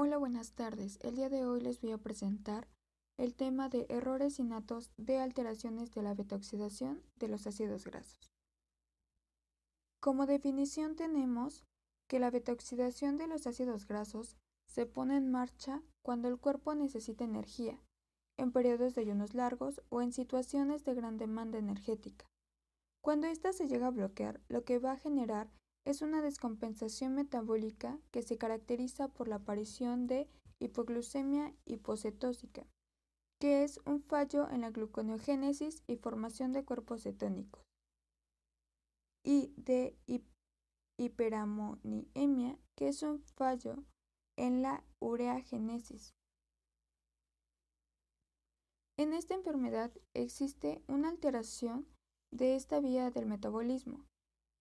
Hola, buenas tardes. El día de hoy les voy a presentar el tema de errores innatos de alteraciones de la beta-oxidación de los ácidos grasos. Como definición tenemos que la beta-oxidación de los ácidos grasos se pone en marcha cuando el cuerpo necesita energía, en periodos de ayunos largos o en situaciones de gran demanda energética. Cuando ésta se llega a bloquear, lo que va a generar es una descompensación metabólica que se caracteriza por la aparición de hipoglucemia hipocetósica, que es un fallo en la gluconeogénesis y formación de cuerpos cetónicos, y de hiperamoniemia, que es un fallo en la ureagénesis. En esta enfermedad existe una alteración de esta vía del metabolismo,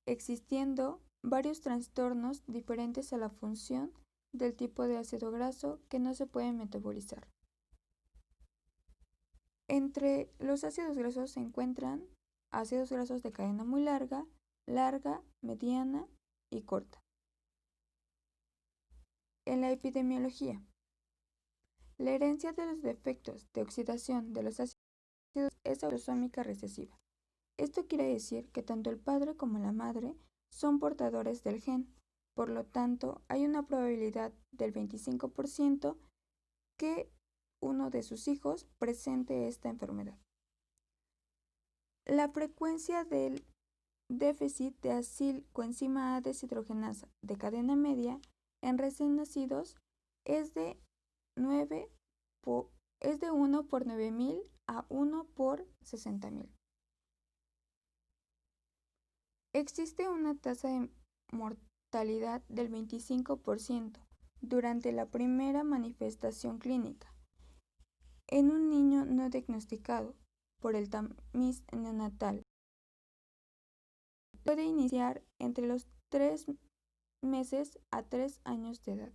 existiendo varios trastornos diferentes a la función del tipo de ácido graso que no se puede metabolizar. Entre los ácidos grasos se encuentran ácidos grasos de cadena muy larga, mediana y corta. En la epidemiología, la herencia de los defectos de oxidación de los ácidos es autosómica recesiva. Esto quiere decir que tanto el padre como la madre son portadores del gen, por lo tanto hay una probabilidad del 25% que uno de sus hijos presente esta enfermedad. La frecuencia del déficit de acilcoenzima A deshidrogenasa de cadena media en recién nacidos es de 1 por 9.000 a 1 por 60.000. Existe una tasa de mortalidad del 25% durante la primera manifestación clínica en un niño no diagnosticado por el tamiz neonatal. Puede iniciar entre los 3 meses a 3 años de edad.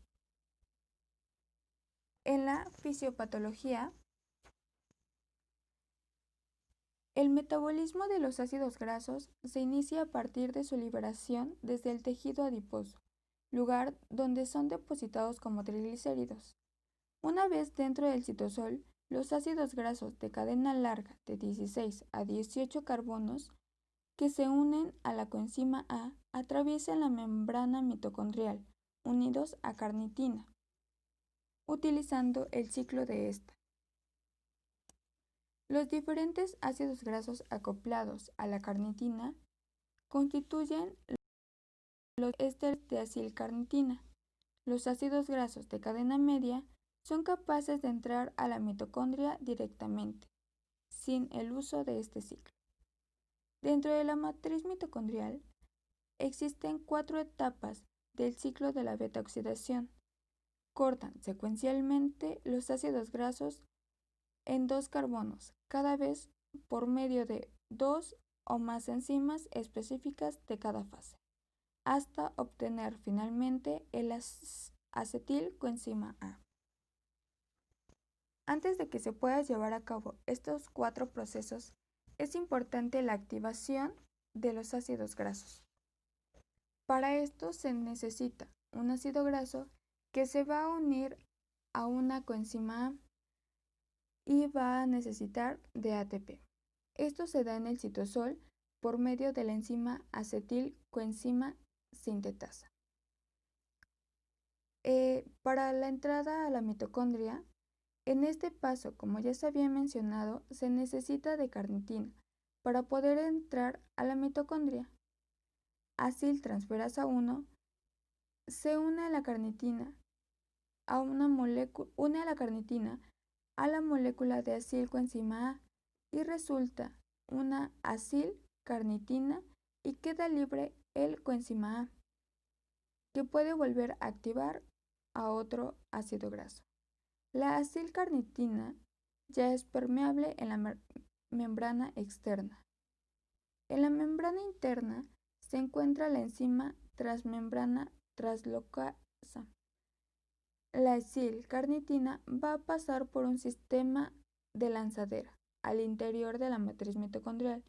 En la fisiopatología, el metabolismo de los ácidos grasos se inicia a partir de su liberación desde el tejido adiposo, lugar donde son depositados como triglicéridos. Una vez dentro del citosol, los ácidos grasos de cadena larga de 16 a 18 carbonos que se unen a la coenzima A atraviesan la membrana mitocondrial, unidos a carnitina, utilizando el ciclo de esta. Los diferentes ácidos grasos acoplados a la carnitina constituyen los ésteres de acilcarnitina. Los ácidos grasos de cadena media son capaces de entrar a la mitocondria directamente, sin el uso de este ciclo. Dentro de la matriz mitocondrial existen 4 etapas del ciclo de la beta-oxidación. Cortan secuencialmente los ácidos grasos en 2 carbonos, cada vez por medio de 2 o más enzimas específicas de cada fase, hasta obtener finalmente el acetilcoenzima A. Antes de que se pueda llevar a cabo estos 4 procesos, es importante la activación de los ácidos grasos. Para esto se necesita un ácido graso que se va a unir a una coenzima A y va a necesitar de ATP. Esto se da en el citosol por medio de la enzima acetilcoenzima sintetasa. Para la entrada a la mitocondria, en este paso, como ya se había mencionado, se necesita de carnitina para poder entrar a la mitocondria. Aciltransferasa 1 se une a la carnitina a la molécula de acilcoenzima A y resulta una acilcarnitina y queda libre el coenzima A, que puede volver a activar a otro ácido graso. La acilcarnitina ya es permeable en la membrana externa. En la membrana interna se encuentra la enzima transmembrana translocasa. La acilcarnitina va a pasar por un sistema de lanzadera al interior de la matriz mitocondrial.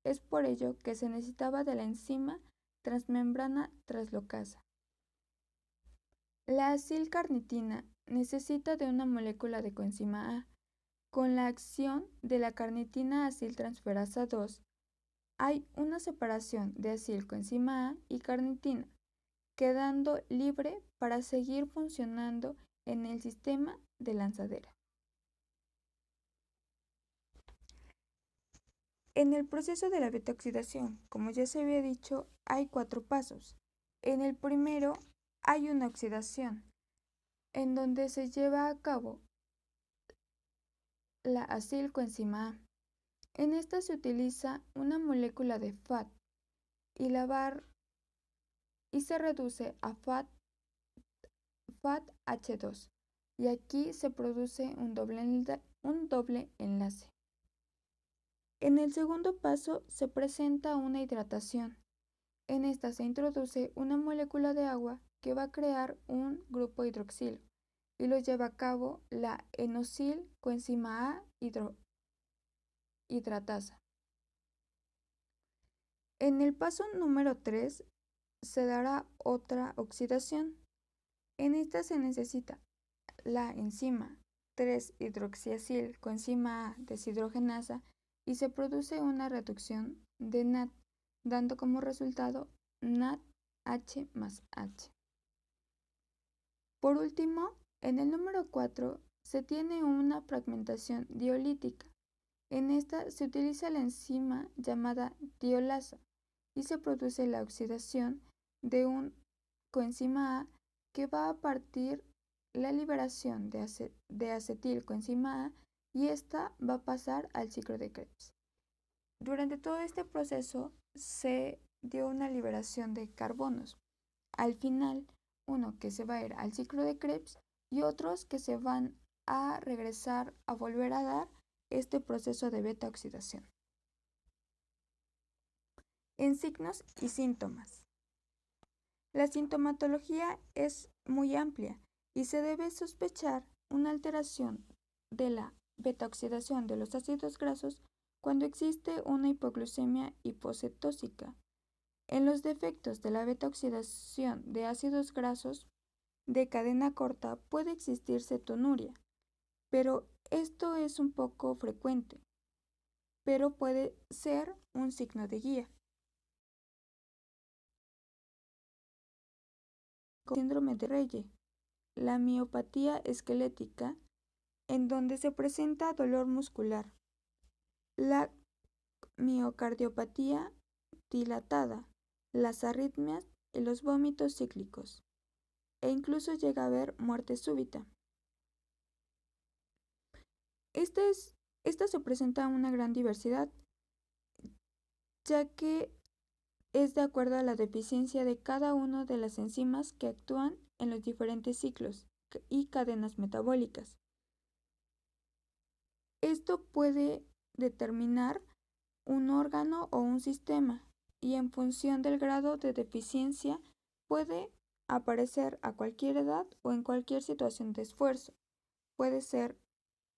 Es por ello que se necesitaba de la enzima transmembrana translocasa. La acilcarnitina necesita de una molécula de coenzima A. Con la acción de la carnitina aciltransferasa 2, hay una separación de acilcoenzima A y carnitina, quedando libre para seguir funcionando en el sistema de lanzadera. En el proceso de la beta-oxidación, como ya se había dicho, hay 4 pasos. En el primero hay una oxidación, en donde se lleva a cabo la acilcoenzima A. En esta se utiliza una molécula de FAT y se reduce a FATH2, y aquí se produce un doble enlace. En el segundo paso se presenta una hidratación. En esta se introduce una molécula de agua que va a crear un grupo hidroxilo y lo lleva a cabo la enosil-coenzima A hidratasa. En el paso número 3 se dará otra oxidación. En esta se necesita la enzima 3-hidroxiacil-coenzima A deshidrogenasa y se produce una reducción de NAD, dando como resultado NADH más H. Por último, en el número 4 se tiene una fragmentación diolítica. En esta se utiliza la enzima llamada tiolasa y se produce la oxidación de un coenzima A que va a partir la liberación de acetilcoenzima A y esta va a pasar al ciclo de Krebs. Durante todo este proceso se dio una liberación de carbonos. Al final, uno que se va a ir al ciclo de Krebs y otros que se van a regresar a volver a dar este proceso de beta-oxidación. En signos y síntomas. La sintomatología es muy amplia y se debe sospechar una alteración de la beta-oxidación de los ácidos grasos cuando existe una hipoglucemia hipocetósica. En los defectos de la beta-oxidación de ácidos grasos de cadena corta puede existir cetonuria, pero esto es un poco frecuente, pero puede ser un signo de guía. Síndrome de Reye, la miopatía esquelética, en donde se presenta dolor muscular, la miocardiopatía dilatada, las arritmias y los vómitos cíclicos, e incluso llega a haber muerte súbita. Esta se presenta una gran diversidad, ya que es de acuerdo a la deficiencia de cada una de las enzimas que actúan en los diferentes ciclos y cadenas metabólicas. Esto puede determinar un órgano o un sistema y en función del grado de deficiencia puede aparecer a cualquier edad o en cualquier situación de esfuerzo. Puede ser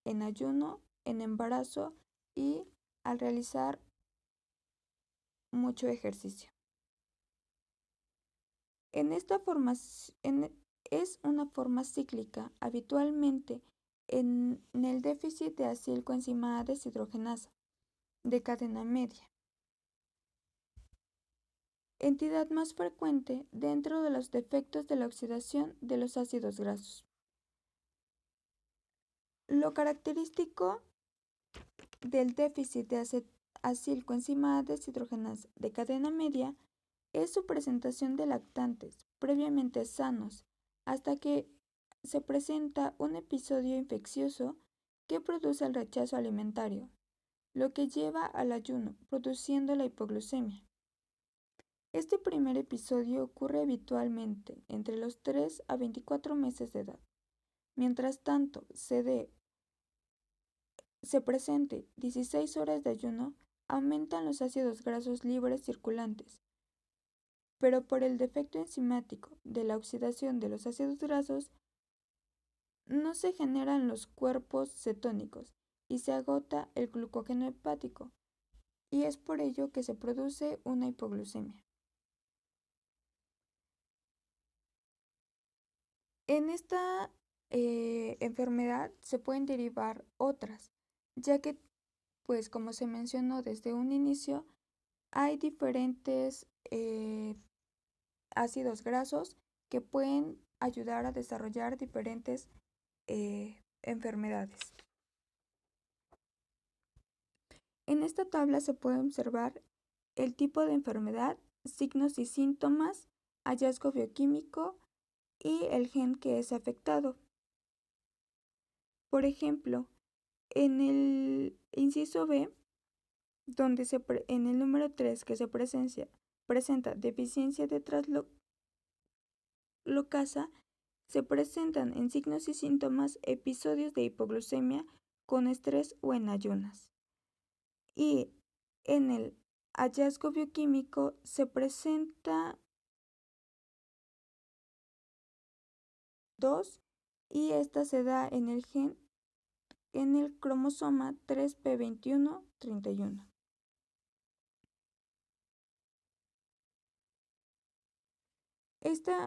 en ayuno, en embarazo y al realizar mucho ejercicio. Es una forma cíclica, habitualmente en el déficit de acilcoenzima A deshidrogenasa de cadena media, entidad más frecuente dentro de los defectos de la oxidación de los ácidos grasos. Lo característico del déficit de acilcoenzima A deshidrogenasa de cadena media es su presentación de lactantes previamente sanos hasta que se presenta un episodio infeccioso que produce el rechazo alimentario, lo que lleva al ayuno, produciendo la hipoglucemia. Este primer episodio ocurre habitualmente entre los 3 a 24 meses de edad. Mientras tanto, se presente 16 horas de ayuno, aumentan los ácidos grasos libres circulantes, pero por el defecto enzimático de la oxidación de los ácidos grasos, no se generan los cuerpos cetónicos y se agota el glucógeno hepático, y es por ello que se produce una hipoglucemia. En esta enfermedad se pueden derivar otras, ya que, pues como se mencionó desde un inicio, hay diferentes ácidos grasos que pueden ayudar a desarrollar diferentes enfermedades. En esta tabla se puede observar el tipo de enfermedad, signos y síntomas, hallazgo bioquímico y el gen que es afectado. Por ejemplo, en el inciso B, donde en el número 3 que se presenta deficiencia de translocasa, se presentan en signos y síntomas episodios de hipoglucemia con estrés o en ayunas. Y en el hallazgo bioquímico se presenta 2 y esta se da en el gen en el cromosoma 3p21.31.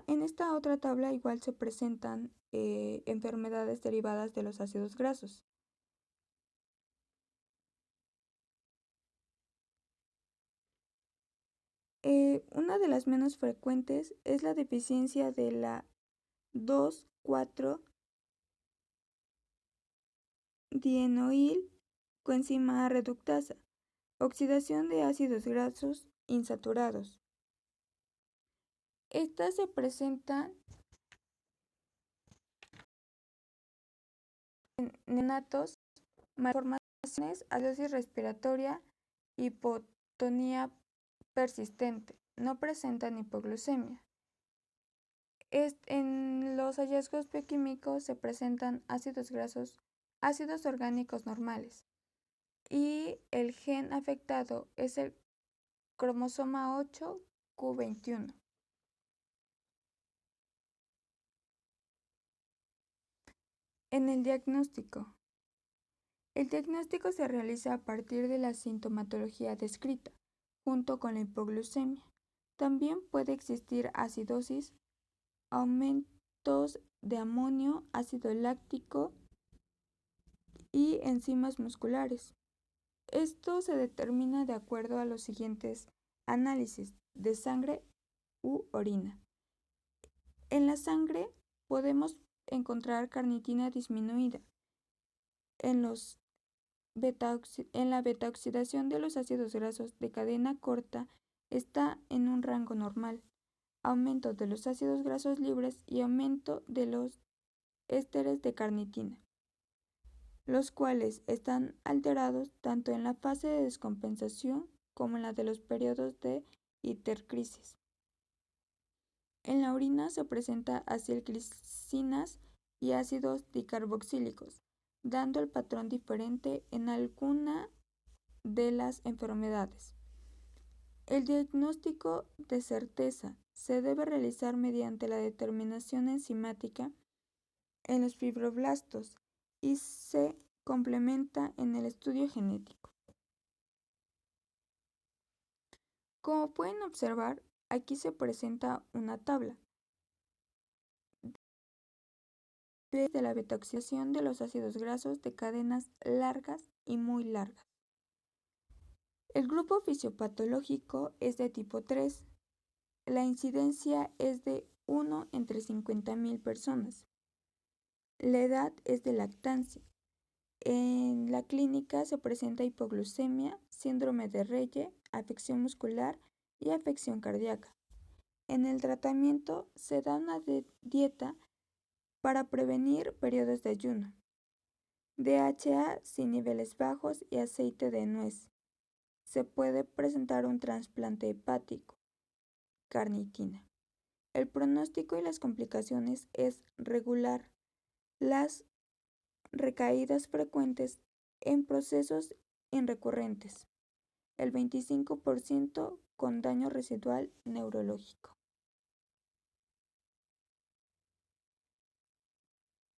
En esta otra tabla igual se presentan enfermedades derivadas de los ácidos grasos. Una de las menos frecuentes es la deficiencia de la 2,4-dienoil coenzima A reductasa, oxidación de ácidos grasos insaturados. Estas se presentan en neonatos, malformaciones, acidosis respiratoria, hipotonía persistente. No presentan hipoglucemia. En los hallazgos bioquímicos se presentan ácidos grasos, ácidos orgánicos normales. Y el gen afectado es el cromosoma 8q21. En el diagnóstico. El diagnóstico se realiza a partir de la sintomatología descrita, junto con la hipoglucemia. También puede existir acidosis, aumentos de amonio, ácido láctico y enzimas musculares. Esto se determina de acuerdo a los siguientes análisis de sangre u orina. En la sangre podemos encontrar carnitina disminuida. En la betaoxidación de los ácidos grasos de cadena corta está en un rango normal, aumento de los ácidos grasos libres y aumento de los ésteres de carnitina, los cuales están alterados tanto en la fase de descompensación como en la de los periodos de intercrisis. En la orina se presenta acilglicinas y ácidos dicarboxílicos, dando el patrón diferente en alguna de las enfermedades. El diagnóstico de certeza se debe realizar mediante la determinación enzimática en los fibroblastos y se complementa en el estudio genético. Como pueden observar, aquí se presenta una tabla de la betaoxidación de los ácidos grasos de cadenas largas y muy largas. El grupo fisiopatológico es de tipo 3. La incidencia es de 1 entre 50.000 personas. La edad es de lactancia. En la clínica se presenta hipoglucemia, síndrome de Reye, afección muscular y afección cardíaca. En el tratamiento se da una dieta para prevenir periodos de ayuno, DHA sin niveles bajos y aceite de nuez. Se puede presentar un trasplante hepático, carnitina. El pronóstico y las complicaciones es regular. Las recaídas frecuentes en procesos recurrentes, el 25% con daño residual neurológico.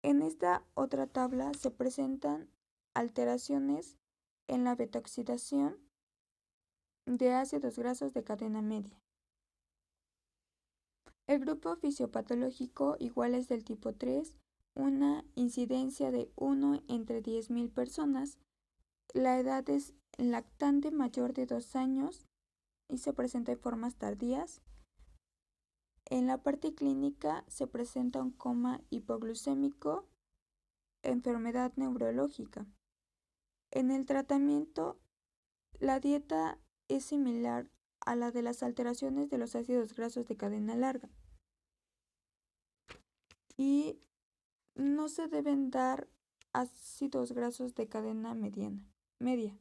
En esta otra tabla se presentan alteraciones en la betaoxidación de ácidos grasos de cadena media. El grupo fisiopatológico igual es del tipo 3, una incidencia de 1 entre 10.000 personas. La edad es lactante mayor de 2 años y se presenta en formas tardías. En la parte clínica se presenta un coma hipoglucémico, enfermedad neurológica. En el tratamiento, la dieta es similar a la de las alteraciones de los ácidos grasos de cadena larga y no se deben dar ácidos grasos de cadena media.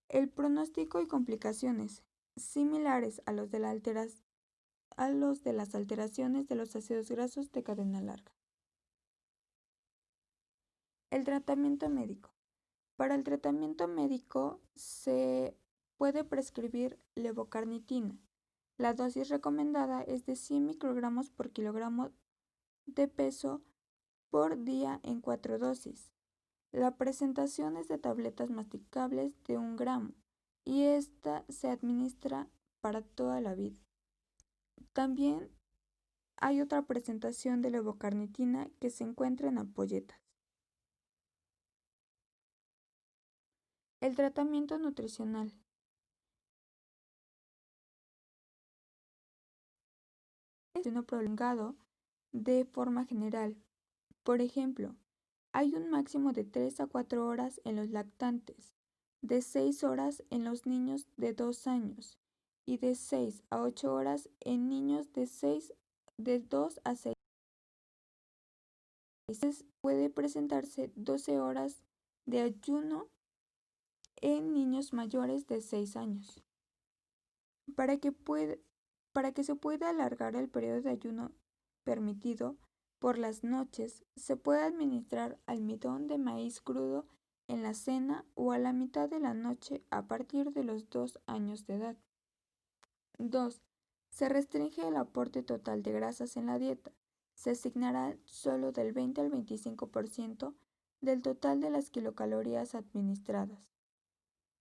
El pronóstico y complicaciones similares a los de las alteraciones de los ácidos grasos de cadena larga. El tratamiento médico. Para el tratamiento médico se puede prescribir levocarnitina. La dosis recomendada es de 100 microgramos por kilogramo de peso por día en 4 dosis. La presentación es de tabletas masticables de 1 gramo y esta se administra para toda la vida. También hay otra presentación de levocarnitina que se encuentra en ampolletas. El tratamiento nutricional. Es uno prolongado de forma general. Por ejemplo, hay un máximo de 3 a 4 horas en los lactantes, de 6 horas en los niños de 2 años y de 6 a 8 horas en niños de 2 a 6 meses. Puede presentarse 12 horas de ayuno en niños mayores de 6 años. Para que se pueda alargar el periodo de ayuno permitido, por las noches se puede administrar almidón de maíz crudo en la cena o a la mitad de la noche a partir de los 2 años de edad. 2. Se restringe el aporte total de grasas en la dieta. Se asignará solo del 20 al 25% del total de las kilocalorías administradas.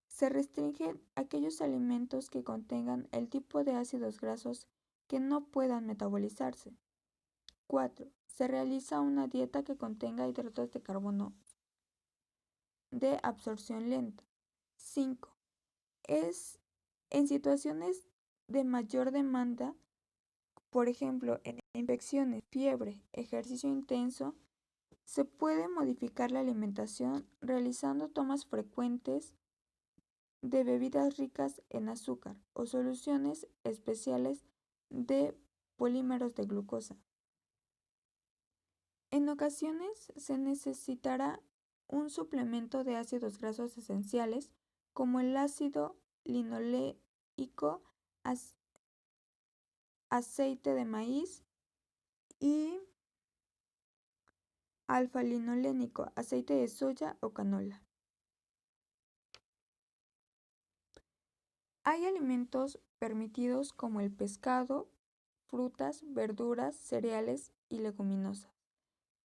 Se restringen aquellos alimentos que contengan el tipo de ácidos grasos que no puedan metabolizarse. 4. Se realiza una dieta que contenga hidratos de carbono de absorción lenta. 5. Es en situaciones de mayor demanda, por ejemplo, en infecciones, fiebre, ejercicio intenso, se puede modificar la alimentación realizando tomas frecuentes de bebidas ricas en azúcar o soluciones especiales de polímeros de glucosa. En ocasiones se necesitará un suplemento de ácidos grasos esenciales como el ácido linoleico, aceite de maíz y alfa-linolénico, aceite de soya o canola. Hay alimentos permitidos como el pescado, frutas, verduras, cereales y leguminosas.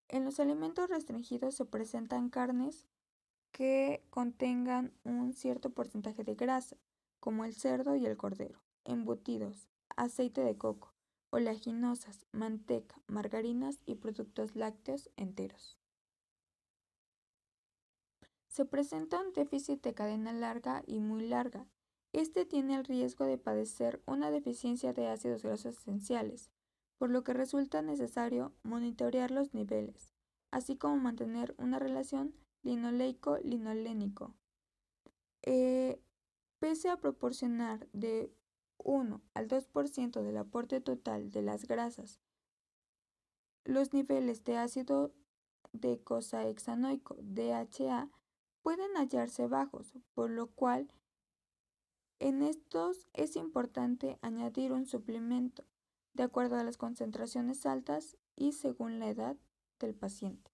En los alimentos restringidos se presentan carnes que contengan un cierto porcentaje de grasa, como el cerdo y el cordero, embutidos, aceite de coco, oleaginosas, manteca, margarinas y productos lácteos enteros. Se presenta un déficit de cadena larga y muy larga. Este tiene el riesgo de padecer una deficiencia de ácidos grasos esenciales, por lo que resulta necesario monitorear los niveles, así como mantener una relación linoleico-linolénico. Pese a proporcionar de 1 al 2% del aporte total de las grasas, los niveles de ácido docosahexaenoico (DHA) pueden hallarse bajos, por lo cual en estos es importante añadir un suplemento de acuerdo a las concentraciones altas y según la edad del paciente.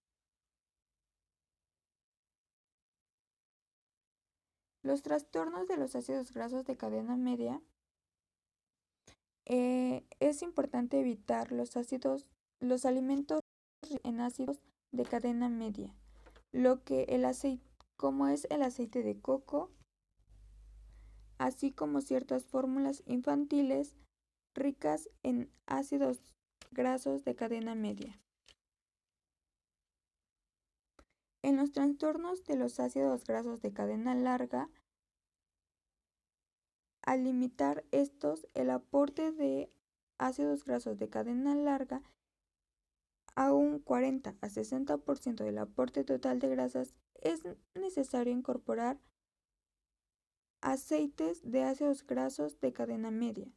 Los trastornos de los ácidos grasos de cadena media. Es importante evitar los alimentos en ácidos de cadena media, como es el aceite de coco, así como ciertas fórmulas infantiles ricas en ácidos grasos de cadena media. En los trastornos de los ácidos grasos de cadena larga, al limitar estos el aporte de ácidos grasos de cadena larga a un 40 a 60% del aporte total de grasas, es necesario incorporar aceites de ácidos grasos de cadena media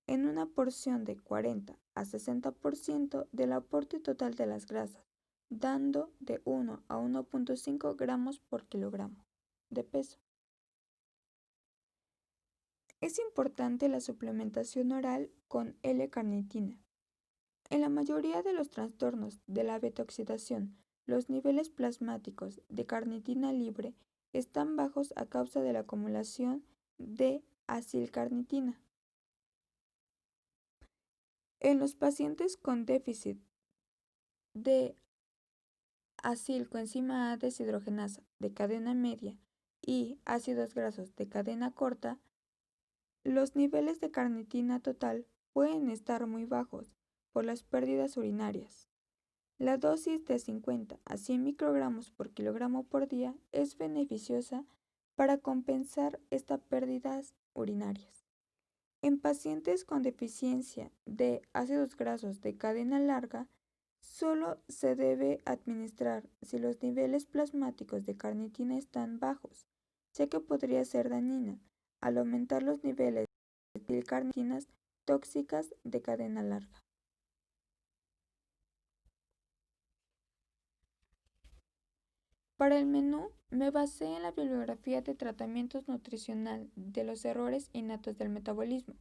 en una porción de 40 a 60% del aporte total de las grasas, dando de 1 a 1.5 gramos por kilogramo de peso. Es importante la suplementación oral con L-carnitina. En la mayoría de los trastornos de la beta-oxidación, los niveles plasmáticos de carnitina libre están bajos a causa de la acumulación de acilcarnitina. En los pacientes con déficit de acilcoenzima A deshidrogenasa de cadena media y ácidos grasos de cadena corta, los niveles de carnitina total pueden estar muy bajos por las pérdidas urinarias. La dosis de 50 a 100 microgramos por kilogramo por día es beneficiosa para compensar estas pérdidas urinarias. En pacientes con deficiencia de ácidos grasos de cadena larga, solo se debe administrar si los niveles plasmáticos de carnitina están bajos, ya que podría ser dañina al aumentar los niveles de acilcarnitinas tóxicas de cadena larga. Para el menú, me basé en la bibliografía de tratamientos nutricional de los errores innatos del metabolismo.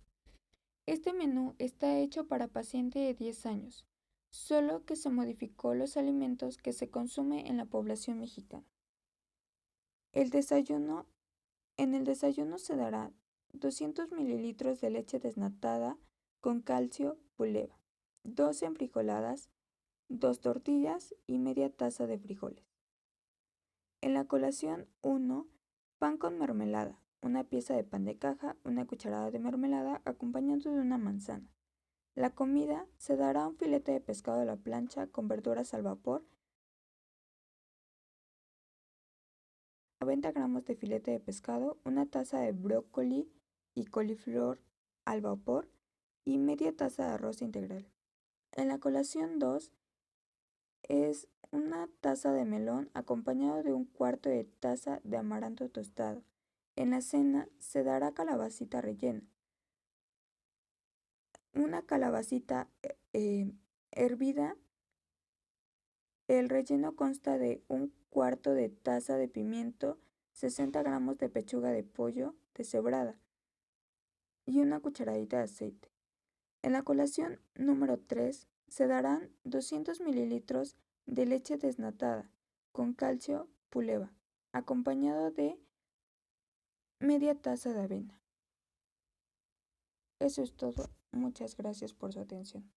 Este menú está hecho para pacientes de 10 años, solo que se modificó los alimentos que se consumen en la población mexicana. En el desayuno se dará 200 mililitros de leche desnatada con calcio puleva, 2 enfrijoladas, 2 tortillas y media taza de frijoles. En la colación 1, pan con mermelada, una pieza de pan de caja, una cucharada de mermelada acompañado de una manzana. La comida se dará un filete de pescado a la plancha con verduras al vapor, 90 gramos de filete de pescado, una taza de brócoli y coliflor al vapor y media taza de arroz integral. En la colación 2 es una taza de melón acompañado de un cuarto de taza de amaranto tostado. En la cena se dará calabacita rellena. Una calabacita hervida. El relleno consta de un cuarto de taza de pimiento, 60 gramos de pechuga de pollo deshebrada y una cucharadita de aceite. En la colación número 3 se darán 200 mililitros de leche desnatada con calcio puleva, acompañado de media taza de avena. Eso es todo. Muchas gracias por su atención.